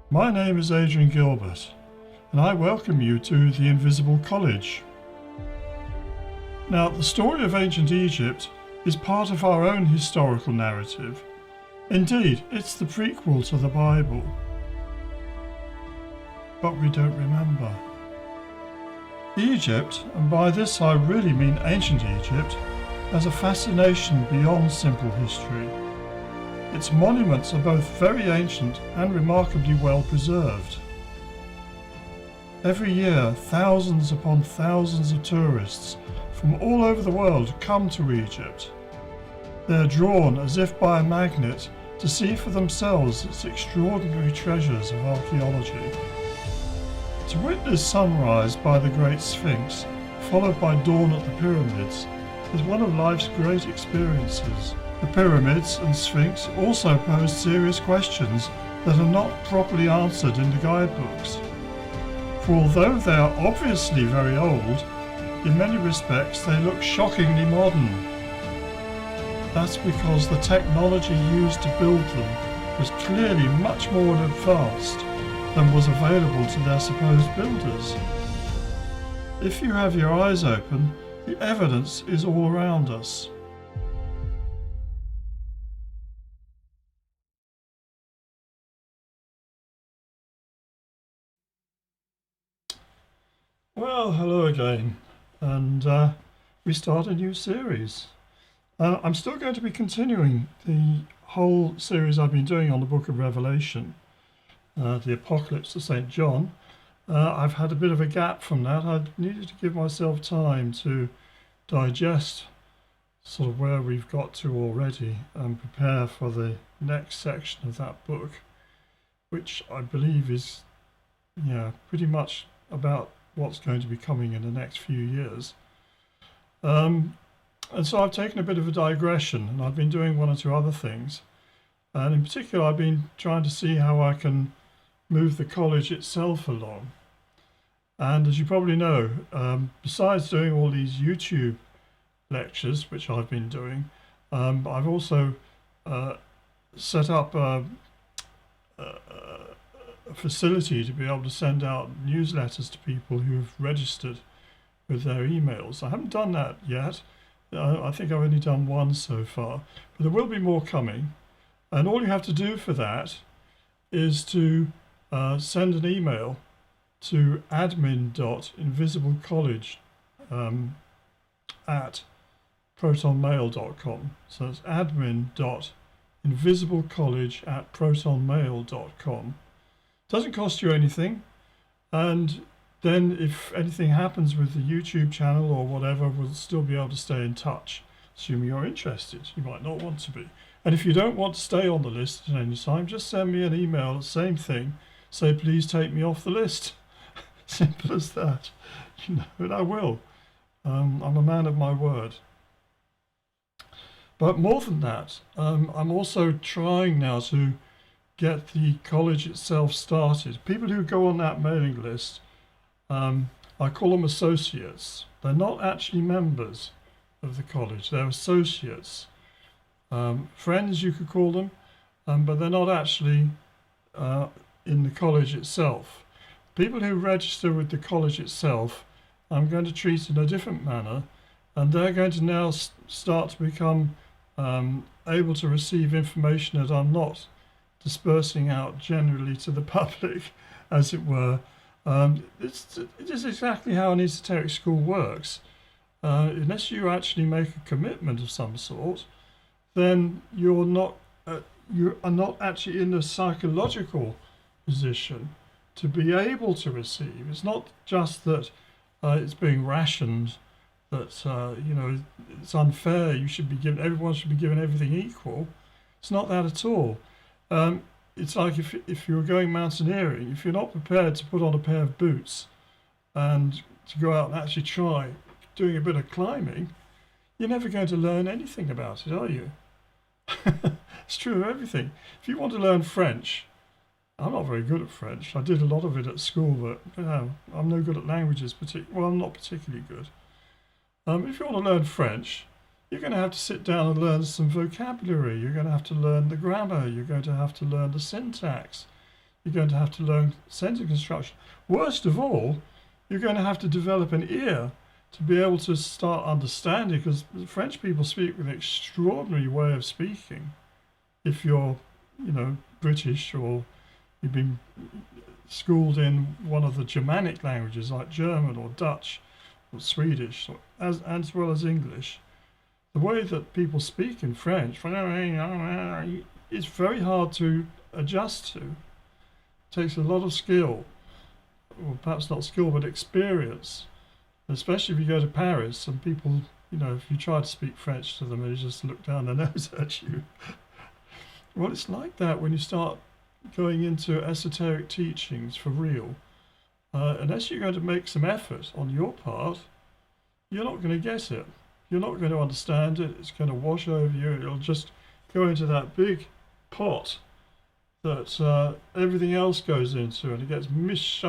My name is Adrian Gilbert, and I welcome you to the Invisible College. Now, the story of ancient Egypt is part of our own historical narrative. Indeed, it's the prequel to the Bible. But we don't remember. Egypt, and by this I really mean ancient Egypt, has a fascination beyond simple history. Its monuments are both very ancient and remarkably well preserved. Every year, thousands upon thousands of tourists from all over the world come to Egypt. They're drawn as if by a magnet to see for themselves its extraordinary treasures of archaeology. To witness sunrise by the Great Sphinx, followed by dawn at the pyramids, is one of life's great experiences. The pyramids and Sphinx also pose serious questions that are not properly answered in the guidebooks. For although they are obviously very old, in many respects they look shockingly modern. That's because the technology used to build them was clearly much more advanced than was available to their supposed builders. If you have your eyes open, the evidence is all around us. Well, hello again, and we start a new series. I'm still going to be continuing the whole series I've been doing on the book of Revelation, the Apocalypse of St. John. I've had a bit of a gap from that. I needed to give myself time to digest sort of where we've got to already and prepare for the next section of that book, which I believe is pretty much about what's going to be coming in the next few years. And so I've taken a bit of a digression, and I've been doing one or two other things. And in particular, I've been trying to see how I can move the college itself along. And as you probably know, besides doing all these YouTube lectures, which I've been doing, I've also set up a facility to be able to send out newsletters to people who've registered with their emails. I haven't done that yet. I think I've only done one so far, but there will be more coming. And all you have to do for that is to send an email to admin.invisiblecollege at protonmail.com. So it's admin.invisiblecollege at protonmail.com. Doesn't cost you anything, and then if anything happens with the YouTube channel or whatever, we'll still be able to stay in touch, assuming you're interested. You might not want to be. And if you don't want to stay on the list at any time, just send me an email, same thing, say please take me off the list. Simple as that. And I will. I'm a man of my word. But more than that, I'm also trying now to get the college itself started. People who go on that mailing list, I call them associates. They're not actually members of the college, they're associates. Friends, you could call them, but they're not actually in the college itself. People who register with the college itself, I'm going to treat in a different manner, and they're going to now start to become able to receive information that I'm not dispersing out generally to the public, as it were. It is exactly how an esoteric school works. Unless you actually make a commitment of some sort, then you are not actually in a psychological position to be able to receive. It's not just that it's being rationed, that it's unfair. Everyone should be given everything equal. It's not that at all. It's like if you're going mountaineering, if you're not prepared to put on a pair of boots and to go out and actually try doing a bit of climbing, you're never going to learn anything about it, are you? It's true of everything. If you want to learn French, I'm not very good at French. I did a lot of it at school, but I'm no good at languages. I'm not particularly good. If you want to learn French, you're going to have to sit down and learn some vocabulary. You're going to have to learn the grammar. You're going to have to learn the syntax. You're going to have to learn sentence construction. Worst of all, you're going to have to develop an ear to be able to start understanding, because French people speak with an extraordinary way of speaking. If you're, British, or you've been schooled in one of the Germanic languages like German or Dutch or Swedish, as well as English, the way that people speak in French is very hard to adjust to. It takes a lot of skill, or perhaps not skill, but experience. Especially if you go to Paris and people, if you try to speak French to them, they just look down their nose at you. Well, it's like that when you start going into esoteric teachings for real. Unless you're going to make some effort on your part, you're not going to get it. You're not going to understand it. It's going to wash over you. It'll just go into that big pot that everything else goes into, and it gets mashed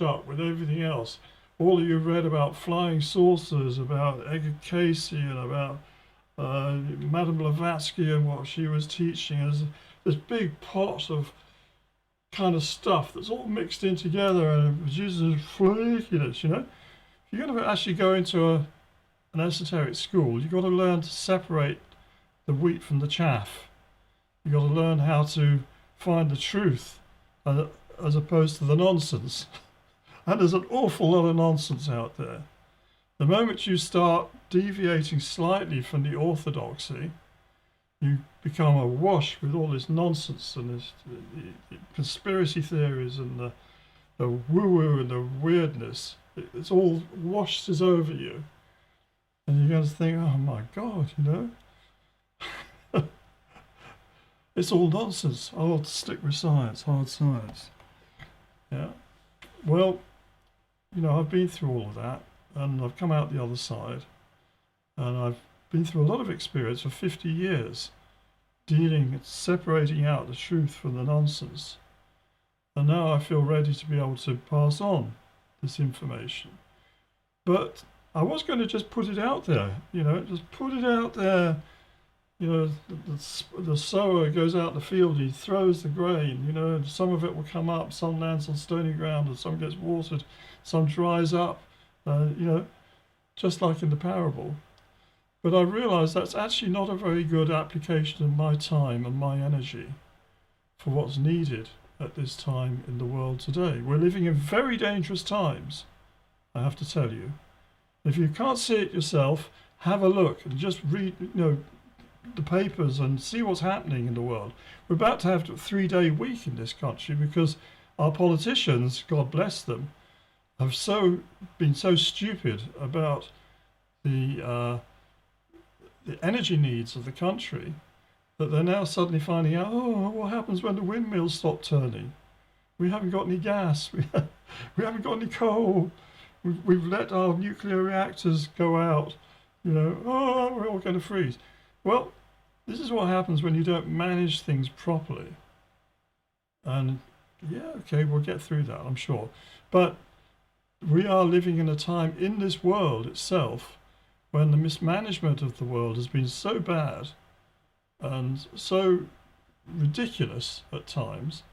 up with everything else. All you've read about flying saucers, about Edgar Cayce, and about Madame Blavatsky and what she was teaching, is this big pot of kind of stuff that's all mixed in together and produces flakiness, If you're going to actually go into an esoteric school, you've got to learn to separate the wheat from the chaff. You've got to learn how to find the truth as opposed to the nonsense. And there's an awful lot of nonsense out there. The moment you start deviating slightly from the orthodoxy, you become awash with all this nonsense and the conspiracy theories and the woo-woo and the weirdness. It's all washes over you. And you're going to think, oh my God, It's all nonsense. I'll stick with science, hard science. Yeah. Well, I've been through all of that, and I've come out the other side, and I've been through a lot of experience for 50 years, separating out the truth from the nonsense. And now I feel ready to be able to pass on this information. But I was going to just put it out there, just put it out there. The sower goes out in the field, he throws the grain, and some of it will come up, some lands on stony ground, and some gets watered, some dries up, just like in the parable. But I realize that's actually not a very good application of my time and my energy for what's needed at this time in the world today. We're living in very dangerous times, I have to tell you. If you can't see it yourself, have a look and just read, the papers and see what's happening in the world. We're about to have a 3-day week in this country because our politicians, God bless them, have been so stupid about the energy needs of the country that they're now suddenly finding out, what happens when the windmills stop turning? We haven't got any gas. We haven't got any coal. We've let our nuclear reactors go out. We're all going to freeze. Well, this is what happens when you don't manage things properly. And we'll get through that, I'm sure. But we are living in a time in this world itself when the mismanagement of the world has been so bad and so ridiculous at times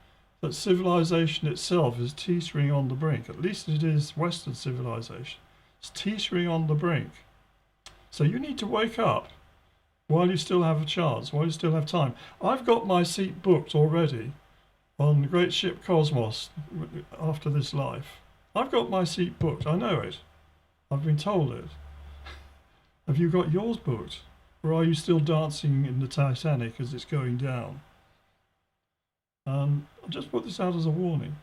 that civilization itself is teetering on the brink. At least it is Western civilization. It's teetering on the brink. So you need to wake up while you still have a chance, while you still have time. I've got my seat booked already on the great ship Cosmos after this life. I've got my seat booked. I know it. I've been told it. Have you got yours booked? Or are you still dancing in the Titanic as it's going down? I'll just put this out as a warning.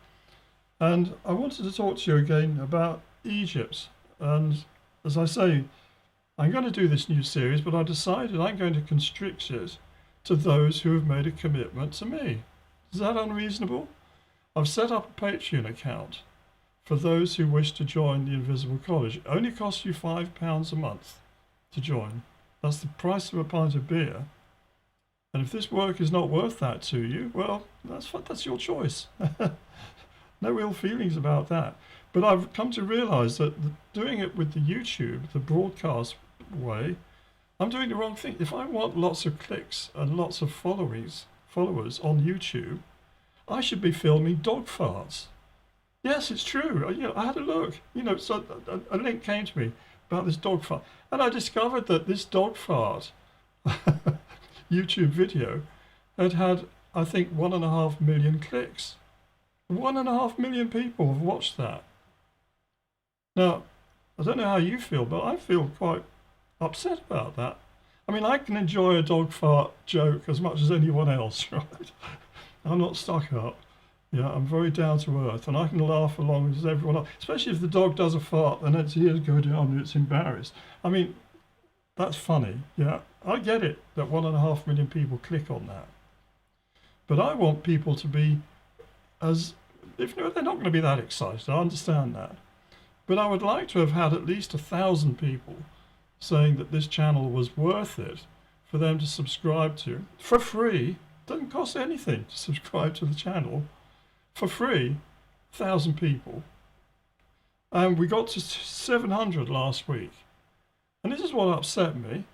And I wanted to talk to you again about Egypt. And as I say, I'm going to do this new series, but I decided I'm going to constrict it to those who have made a commitment to me. Is that unreasonable? I've set up a Patreon account for those who wish to join the Invisible College. It only costs you £5 a month to join. That's the price of a pint of beer. And if this work is not worth that to you, well, that's your choice. No real feelings about that. But I've come to realize that doing it with the YouTube, the broadcast way, I'm doing the wrong thing. If I want lots of clicks and lots of followers on YouTube, I should be filming dog farts. Yes, it's true. I had a look. So a link came to me about this dog fart, and I discovered that this dog fart YouTube video had, I think, 1.5 million clicks. 1.5 million people have watched that. Now, I don't know how you feel, but I feel quite upset about that. I mean, I can enjoy a dog fart joke as much as anyone else, right? I'm not stuck up. Yeah, I'm very down to earth, and I can laugh along as everyone else, especially if the dog does a fart and its ears go down and it's embarrassed. I mean, that's funny. Yeah, I get it that 1.5 million people click on that. But I want people to be if they're not going to be that excited, I understand that. But I would like to have had at least 1,000 people saying that this channel was worth it for them to subscribe to for free. Doesn't cost anything to subscribe to the channel for free. 1,000 people, and we got to 700 last week. And this is what upset me.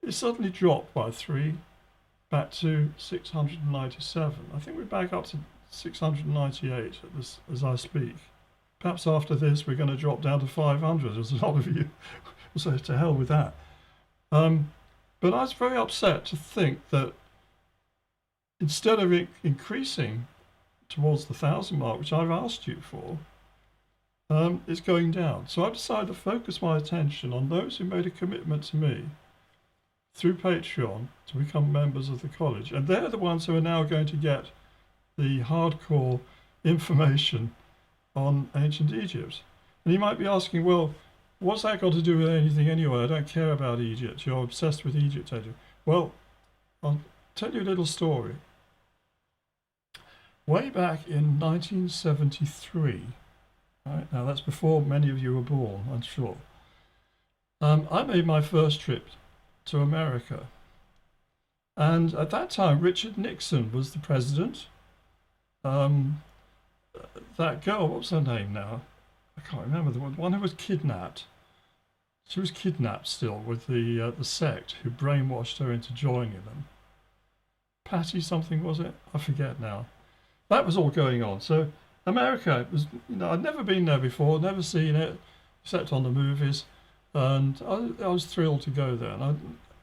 It suddenly dropped by 3, back to 697. I think we're back up to 698 as I speak. Perhaps after this we're going to drop down to 500, as a lot of you will say, to hell with that. But I was very upset to think that instead of increasing towards the 1,000 mark, which I've asked you for, it's going down. So I've decided to focus my attention on those who made a commitment to me through Patreon to become members of the college. And they're the ones who are now going to get the hardcore information on ancient Egypt. And you might be asking, well, what's that got to do with anything anyway? I don't care about Egypt. You're obsessed with Egypt, aren't you? Well, I'll tell you a little story. Way back in 1973, right, now that's before many of you were born, I'm sure, I made my first trip to America. And at that time, Richard Nixon was the president. That girl, what's her name now? I can't remember, the one who was kidnapped. She was kidnapped still with the sect who brainwashed her into joining them. Patty something, was it? I forget now. That was all going on. So America, it was, I'd never been there before, never seen it, except on the movies. And I was thrilled to go there.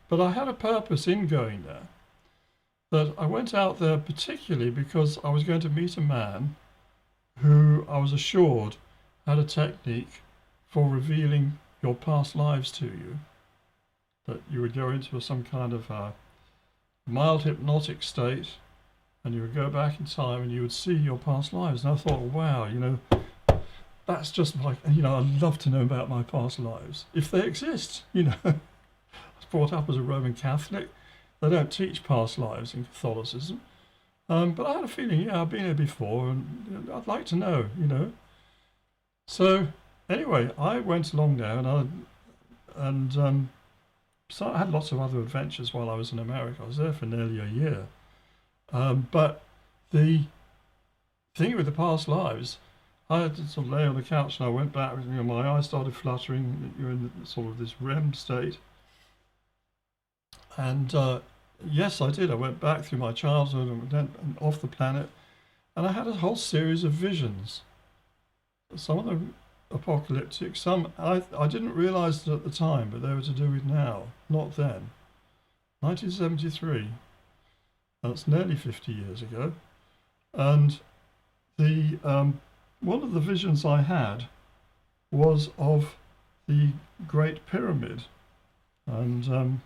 But I had a purpose in going there. That I went out there particularly because I was going to meet a man who I was assured had a technique for revealing your past lives to you. That you would go into some kind of mild hypnotic state, and you would go back in time and you would see your past lives. And I thought, wow, that's just like, I'd love to know about my past lives, if they exist. I was brought up as a Roman Catholic. They don't teach past lives in Catholicism. But I had a feeling, I've been here before, and I'd like to know, So anyway, I went along there, so I had lots of other adventures while I was in America. I was there for nearly a year. But the thing with the past lives, I had to sort of lay on the couch and I went back, my eyes started fluttering, you're in sort of this REM state. And yes, I did. I went back through my childhood and off the planet, and I had a whole series of visions. Some of them apocalyptic, some I didn't realize it at the time, but they were to do with now, not then. 1973. That's nearly 50 years ago. And the one of the visions I had was of the Great Pyramid. And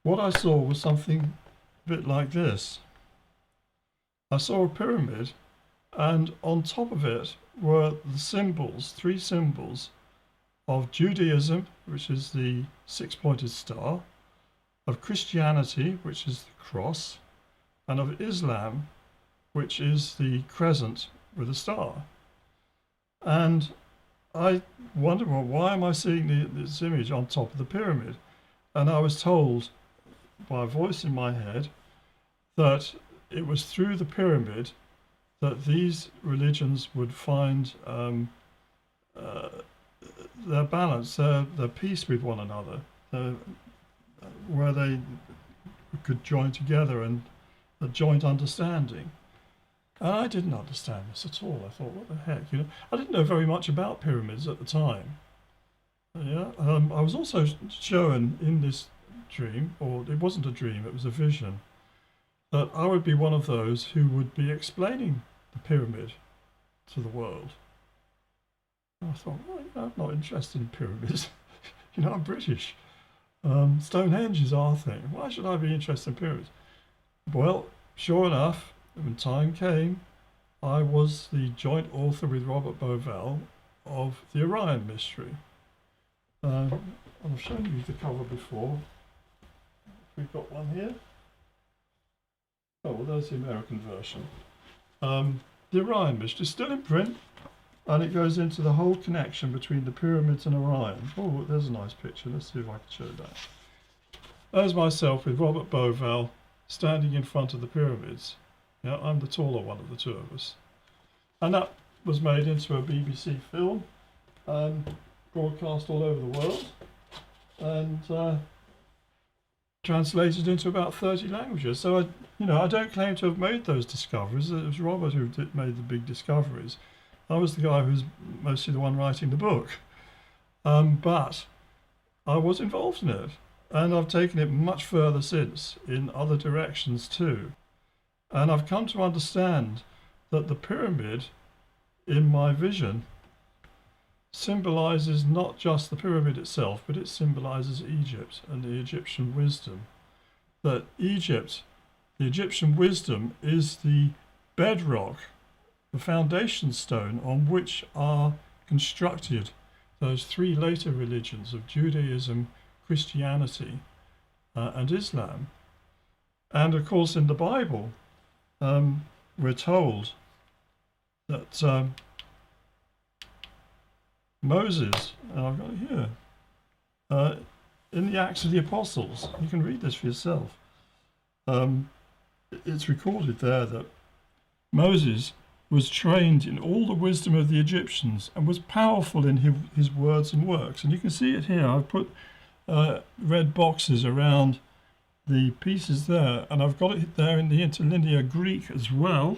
what I saw was something a bit like this. I saw a pyramid, and on top of it were the symbols, 3 symbols of Judaism, which is the 6-pointed star, of Christianity, which is the cross, and of Islam, which is the crescent with a star. And I wondered, well, why am I seeing this image on top of the pyramid? And I was told by a voice in my head that it was through the pyramid that these religions would find their balance, their peace with one another, where they could join together and a joint understanding. And I didn't understand this at all. I thought, what the heck, I didn't know very much about pyramids at the time. Yeah, I was also shown in this dream, or it wasn't a dream, it was a vision, that I would be one of those who would be explaining the pyramid to the world. And I thought, well, I'm not interested in pyramids. I'm British. Stonehenge is our thing. Why should I be interested in pyramids? Well, sure enough, when time came, I was the joint author with Robert Bovell of the Orion Mystery. I've shown you the cover before. We've got one here. Oh, well, there's the American version. The Orion Mystery is still in print, and it goes into the whole connection between the pyramids and Orion. Oh, there's a nice picture. Let's see if I can show that. There's myself with Robert Bovell standing in front of the pyramids. Yeah, I'm the taller one of the two of us. And that was made into a BBC film, broadcast all over the world, and translated into about 30 languages. So I don't claim to have made those discoveries. It was Robert who made the big discoveries. I was the guy who's mostly the one writing the book. But I was involved in it, and I've taken it much further since in other directions too. And I've come to understand that the pyramid in my vision symbolizes not just the pyramid itself, but it symbolizes Egypt and the Egyptian wisdom. That Egypt, the Egyptian wisdom, is the bedrock, the foundation stone on which are constructed those three later religions of Judaism, Christianity, and Islam. And of course, in the Bible, we're told that Moses, and I've got it here, in the Acts of the Apostles, you can read this for yourself. It's recorded there that Moses was trained in all the wisdom of the Egyptians and was powerful in his words and works. And you can see it here. I've put red boxes around the pieces there, and I've got it there in the interlinear Greek as well.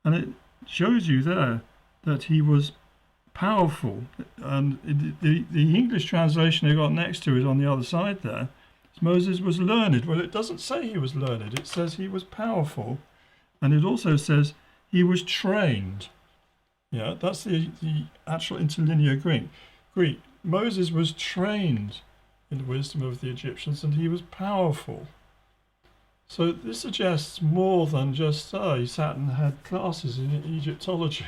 And it shows you there that he was powerful. And the English translation I got next to it on the other side there, Moses was learned. Well, it doesn't say he was learned. It says he was powerful. And it also says he was trained. Yeah, that's the actual interlinear Greek. Moses was trained in the wisdom of the Egyptians, and he was powerful. So this suggests more than just, he sat and had classes in Egyptology.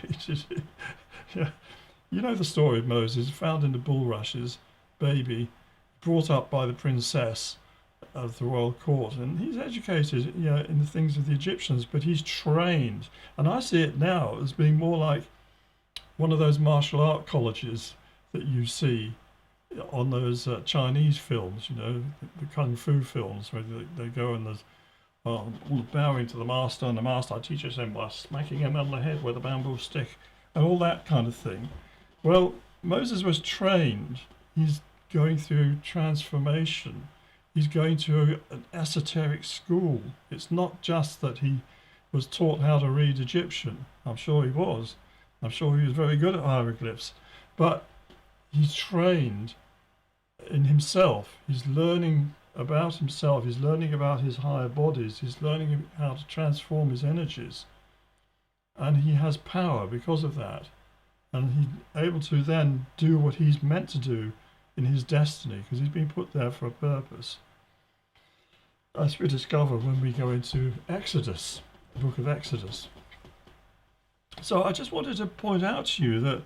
Yeah. You know the story of Moses, found in the bulrushes, baby, brought up by the princess of the royal court, and he's educated in the things of the Egyptians, but he's trained. And I see it now as being more like one of those martial art colleges that you see on those Chinese films, the kung fu films, where they go and there's all bowing to the master, and the master teaches him by smacking him on the head with a bamboo stick and all that kind of thing. Well, Moses was trained. He's going through transformation. He's going to an esoteric school. It's not just that he was taught how to read Egyptian. I'm sure he was. I'm sure he was very good at hieroglyphs. But he's trained in himself. He's learning about himself. He's learning about his higher bodies. He's learning how to transform his energies. And he has power because of that. And he's able to then do what he's meant to do in his destiny, because he's been put there for a purpose. As we discover when we go into Exodus, the book of Exodus. So I just wanted to point out to you that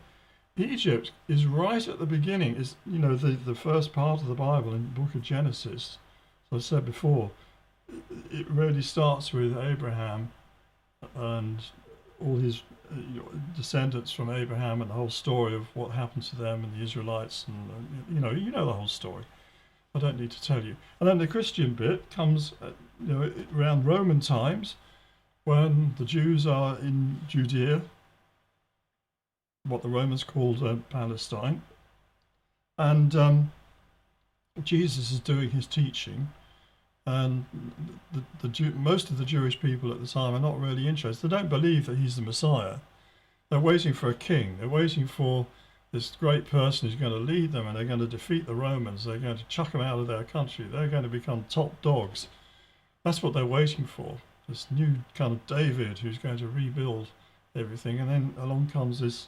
Egypt is right at the beginning. Is the first part of the Bible in the book of Genesis. As I said before, it really starts with Abraham and all his descendants from Abraham, and the whole story of what happened to them and the Israelites, and you know the whole story. I don't need to tell you. And then the Christian bit comes around Roman times, when the Jews are in Judea, what the Romans called Palestine, and Jesus is doing his teaching, And most of the Jewish people at the time are not really interested. They don't believe that he's the Messiah. They're waiting for a king. They're waiting for this great person who's going to lead them, and they're going to defeat the Romans. They're going to chuck them out of their country. They're going to become top dogs. That's what they're waiting for. This new kind of David who's going to rebuild everything. And then along comes this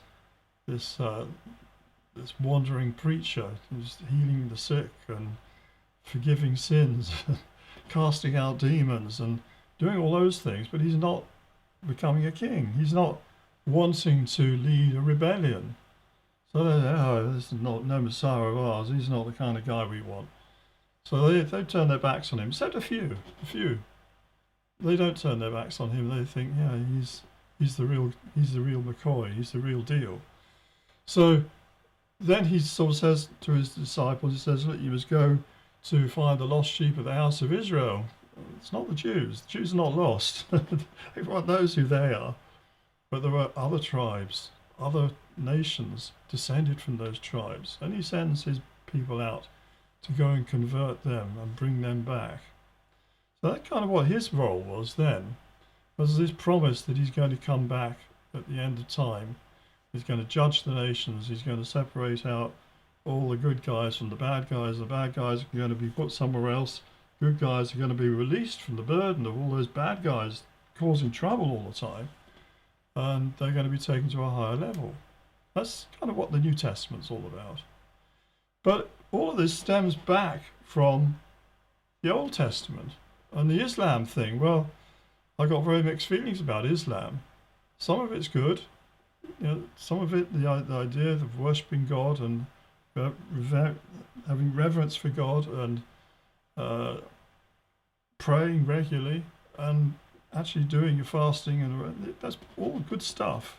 wandering preacher who's healing the sick and forgiving sins, casting out demons and doing all those things. But he's not becoming a king. He's not wanting to lead a rebellion. So they say, oh, this is no Messiah of ours. He's not the kind of guy we want. So they turn their backs on him, except a few. They don't turn their backs on him. They think, yeah, he's the real McCoy. He's the real deal. So then he sort of says to his disciples, he says, look, you must go to find the lost sheep of the house of Israel. It's not the Jews. The Jews are not lost. Everyone knows who they are. But there are other tribes, other nations descended from those tribes. And he sends his people out to go and convert them and bring them back. So that's kind of what his role was then, was this promise that he's going to come back at the end of time. He's going to judge the nations. He's going to separate out all the good guys from the bad guys. The bad guys are going to be put somewhere else. Good guys are going to be released from the burden of all those bad guys causing trouble all the time. And they're going to be taken to a higher level. That's kind of what the New Testament's all about. But all of this stems back from the Old Testament. And the Islam thing, well, I got very mixed feelings about Islam. Some of it's good. Some of it, the idea of worshipping God and having reverence for God and praying regularly and actually doing your fasting, and that's all good stuff.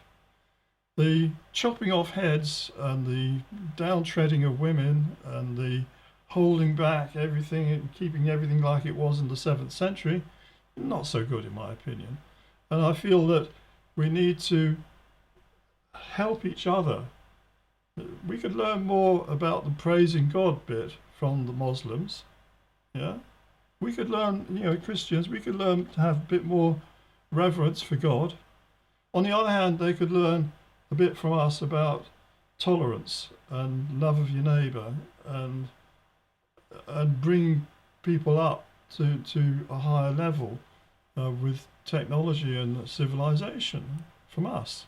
The chopping off heads and the downtreading of women and the holding back everything and keeping everything like it was in the 7th century, not so good in my opinion. And I feel that we need to help each other. We could learn more about the praising God bit from the Muslims. Yeah, we could learn, Christians, we could learn to have a bit more reverence for God. On the other hand, they could learn a bit from us about tolerance and love of your neighbour and bring people up to a higher level with technology and civilization from us.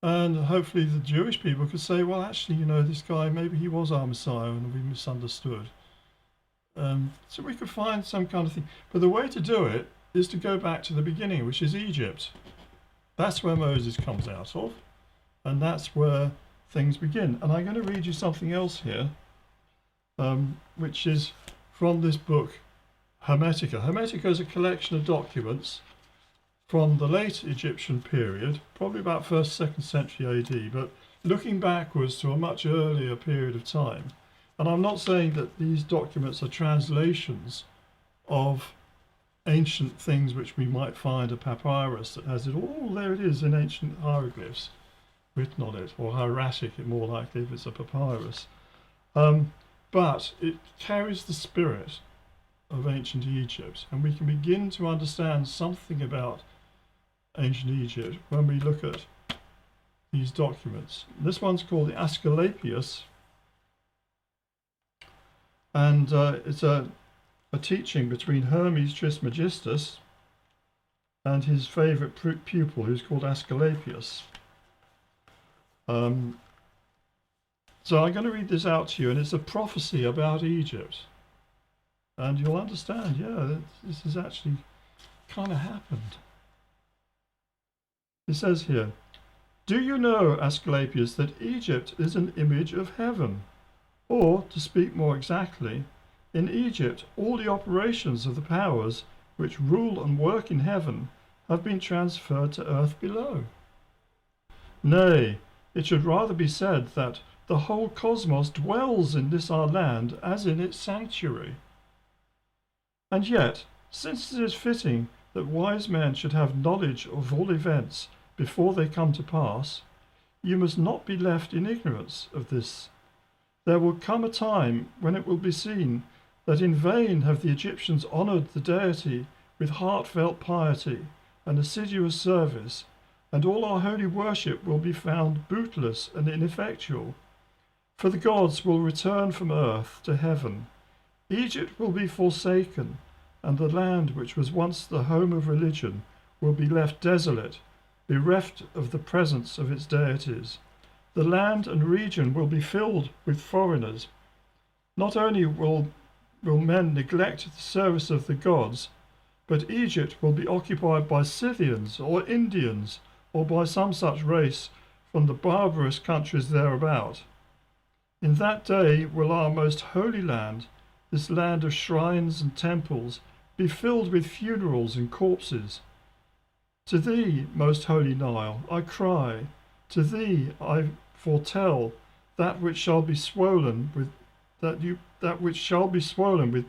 And hopefully the Jewish people could say, well, actually, this guy, maybe he was our Messiah and we misunderstood. So we could find some kind of thing. But the way to do it is to go back to the beginning, which is Egypt. That's where Moses comes out of. And that's where things begin. And I'm going to read you something else here, which is from this book, Hermetica. Hermetica is a collection of documents from the late Egyptian period, probably about 1st, 2nd century AD, but looking backwards to a much earlier period of time. And I'm not saying that these documents are translations of ancient things which we might find a papyrus that has it all. There it is in ancient hieroglyphs written on it, or hieratic, more likely if it's a papyrus. But it carries the spirit of ancient Egypt, and we can begin to understand something about ancient Egypt when we look at these documents. This one's called the Asclepius, and it's a teaching between Hermes Trismegistus and his favourite pupil, who's called Asclepius. So I'm going to read this out to you, and it's a prophecy about Egypt. And you'll understand, yeah, this has actually kind of happened. It says here, do you know, Asclepius, that Egypt is an image of heaven? Or, to speak more exactly, in Egypt all the operations of the powers which rule and work in heaven have been transferred to earth below. Nay, it should rather be said that the whole cosmos dwells in this our land as in its sanctuary. And yet, since it is fitting that wise men should have knowledge of all events before they come to pass, you must not be left in ignorance of this. There will come a time when it will be seen that in vain have the Egyptians honoured the deity with heartfelt piety and assiduous service, and all our holy worship will be found bootless and ineffectual. For the gods will return from earth to heaven. Egypt will be forsaken, and the land which was once the home of religion will be left desolate, bereft of the presence of its deities. The land and region will be filled with foreigners. Not only will men neglect the service of the gods, but Egypt will be occupied by Scythians or Indians, or by some such race from the barbarous countries thereabout. In that day will our most holy land, this land of shrines and temples, be filled with funerals and corpses. To thee, most holy Nile, I cry, to thee I foretell that which shall be swollen with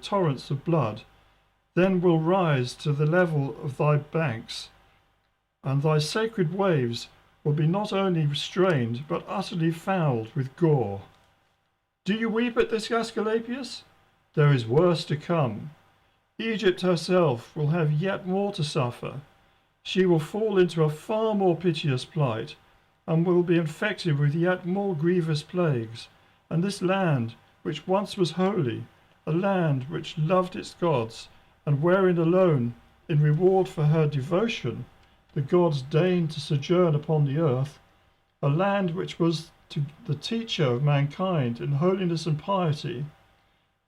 torrents of blood, then will rise to the level of thy banks, and thy sacred waves will be not only restrained but utterly fouled with gore. Do you weep at this, Asclepius? There is worse to come. Egypt herself will have yet more to suffer. She will fall into a far more piteous plight, and will be infected with yet more grievous plagues. And this land, which once was holy, a land which loved its gods, and wherein alone, in reward for her devotion, the gods deigned to sojourn upon the earth, a land which was to the teacher of mankind in holiness and piety,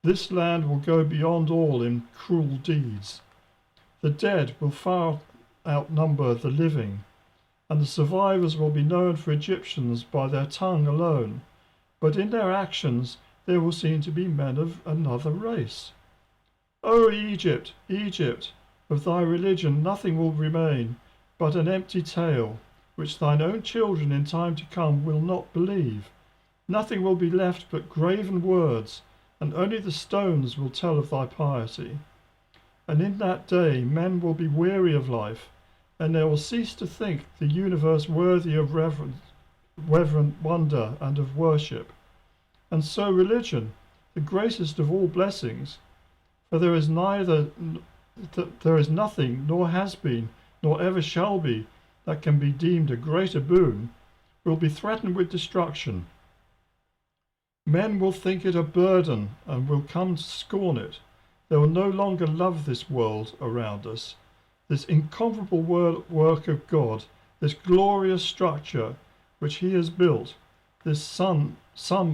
this land will go beyond all in cruel deeds. The dead will far outnumber the living, and the survivors will be known for Egyptians by their tongue alone, but in their actions they will seem to be men of another race. O Egypt, Egypt, of thy religion nothing will remain but an empty tale, which thine own children in time to come will not believe. Nothing will be left but graven words, and only the stones will tell of thy piety. And in that day men will be weary of life, and they will cease to think the universe worthy of reverent wonder and of worship. And so religion, the greatest of all blessings, for there is nothing, nor has been, nor ever shall be, that can be deemed a greater boon, will be threatened with destruction. Men will think it a burden and will come to scorn it. They will no longer love this world around us, this incomparable work of God, this glorious structure which he has built, this sum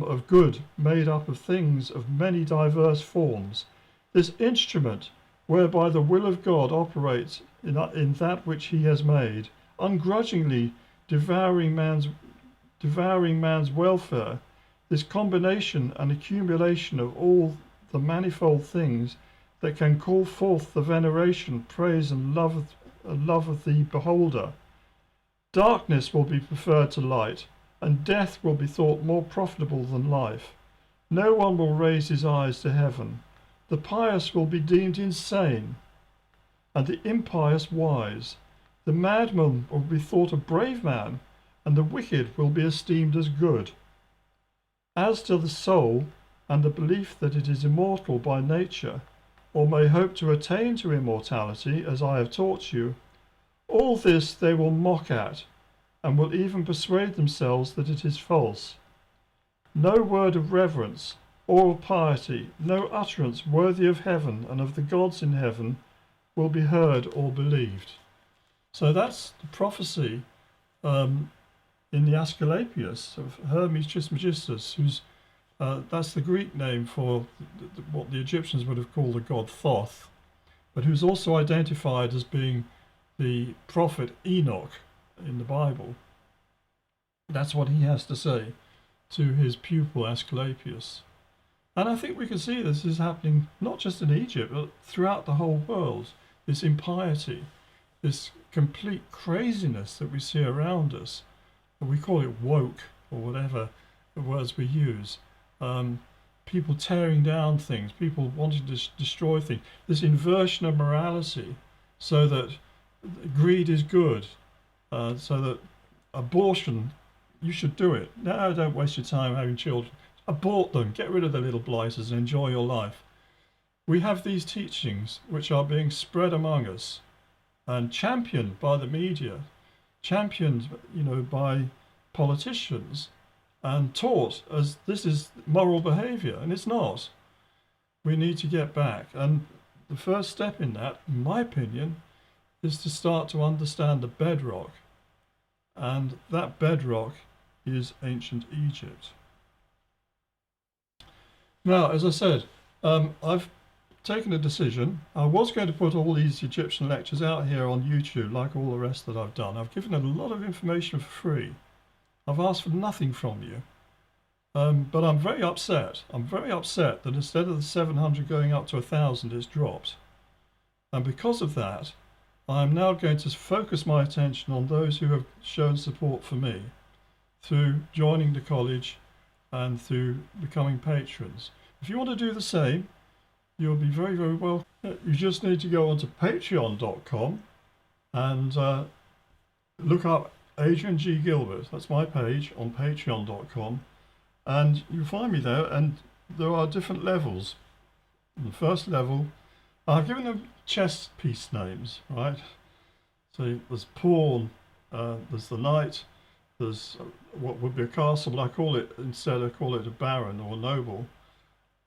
of good made up of things of many diverse forms, this instrument whereby the will of God operates in that which he has made, ungrudgingly devouring man's welfare, this combination and accumulation of all the manifold things that can call forth the veneration, praise, and love of the beholder. Darkness will be preferred to light, and death will be thought more profitable than life. No one will raise his eyes to heaven. The pious will be deemed insane, and the impious wise. The madman will be thought a brave man, and the wicked will be esteemed as good. As to the soul, and the belief that it is immortal by nature, or may hope to attain to immortality, as I have taught you, all this they will mock at, and will even persuade themselves that it is false. No word of reverence or of piety, no utterance worthy of heaven and of the gods in heaven will be heard or believed. So that's the prophecy in the Asclepius of Hermes Trismegistus, who's that's the Greek name for what the Egyptians would have called the god Thoth, but who's also identified as being the prophet Enoch in the Bible. That's what he has to say to his pupil Asclepius. And I think we can see this is happening not just in Egypt, but throughout the whole world. This impiety, this complete craziness that we see around us. We call it woke, or whatever the words we use. People tearing down things, people wanting to destroy things. This inversion of morality, so that greed is good, so that abortion, you should do it. No, don't waste your time having children. Abort them, get rid of the little blighters and enjoy your life. we have these teachings which are being spread among us and championed by the media, championed, by politicians, and taught as this is moral behavior, and it's not. We need to get back, and the first step in that, in my opinion, is to start to understand the bedrock, and that bedrock is ancient Egypt. Now, as I said, I've taken a decision. I was going to put all these Egyptian lectures out here on YouTube like all the rest that I've done. I've given a lot of information for free. I've asked for nothing from you. But I'm very upset. I'm very upset that instead of the 700 going up to 1,000, it's dropped. And because of that, I'm now going to focus my attention on those who have shown support for me through joining the college and through becoming patrons. If you want to do the same, you'll be very, very welcome. You just need to go onto patreon.com and look up Adrian G. Gilbert. That's my page on patreon.com. And you'll find me there, and there are different levels. The first level, I've given them chess piece names, right? So there's pawn, there's the knight, there's what would be a castle, but I call it a baron or a noble.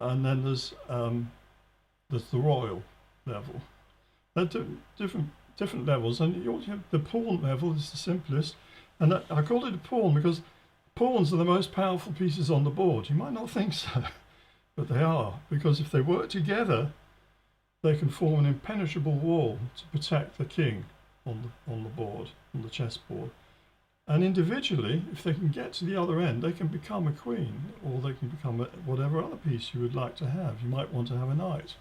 And then there's the royal level. They're different levels, and the pawn level is the simplest. And I call it a pawn because pawns are the most powerful pieces on the board. You might not think so, but they are, because if they work together, they can form an impenetrable wall to protect the king on the board, on the chessboard. And individually, if they can get to the other end, they can become a queen, or they can become whatever other piece you would like to have. You might want to have a knight.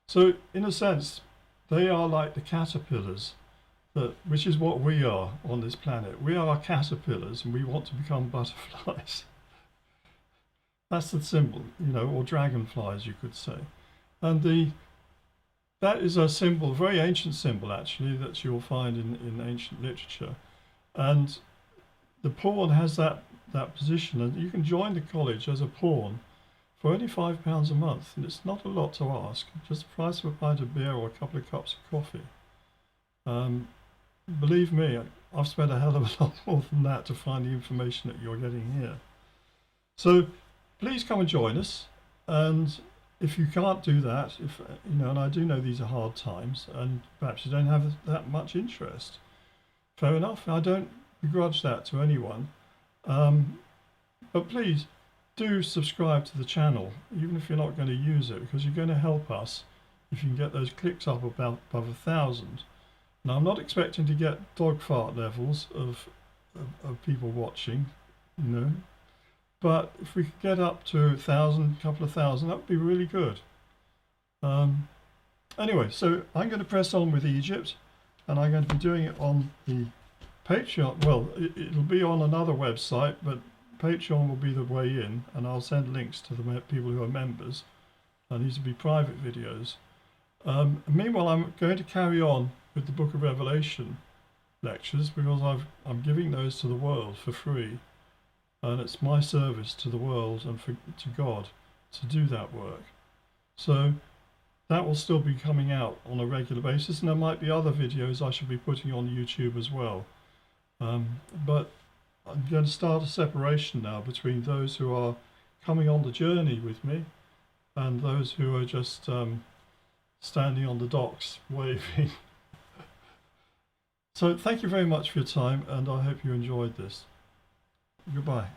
So, in a sense, they are like the caterpillars, which is what we are on this planet. We are caterpillars, and we want to become butterflies. That's the symbol, or dragonflies, you could say. And that is a symbol, a very ancient symbol, actually, that you'll find in ancient literature. And the pawn has that position, and you can join the college as a pawn for only £5 a month, and it's not a lot to ask, just the price of a pint of beer or a couple of cups of coffee. Believe me, I've spent a hell of a lot more than that to find the information that you're getting here. So please come and join us, and if you can't do that, and I do know these are hard times, and perhaps you don't have that much interest, fair enough. I don't begrudge that to anyone, but please do subscribe to the channel, even if you're not going to use it, because you're going to help us if you can get those clicks up above 1,000. Now, I'm not expecting to get dog fart levels of people watching, but if we could get up to 1,000, couple of thousand, that would be really good. Anyway, so I'm going to press on with Egypt, and I'm going to be doing it on the Patreon. Well, it'll be on another website, but Patreon will be the way in, and I'll send links to the people who are members. These will be private videos. Meanwhile, I'm going to carry on with the Book of Revelation lectures, because I'm giving those to the world for free, and it's my service to the world and to God to do that work. So that will still be coming out on a regular basis, and there might be other videos I should be putting on YouTube as well. But I'm going to start a separation now between those who are coming on the journey with me and those who are just standing on the docks waving. So thank you very much for your time, and I hope you enjoyed this. Goodbye.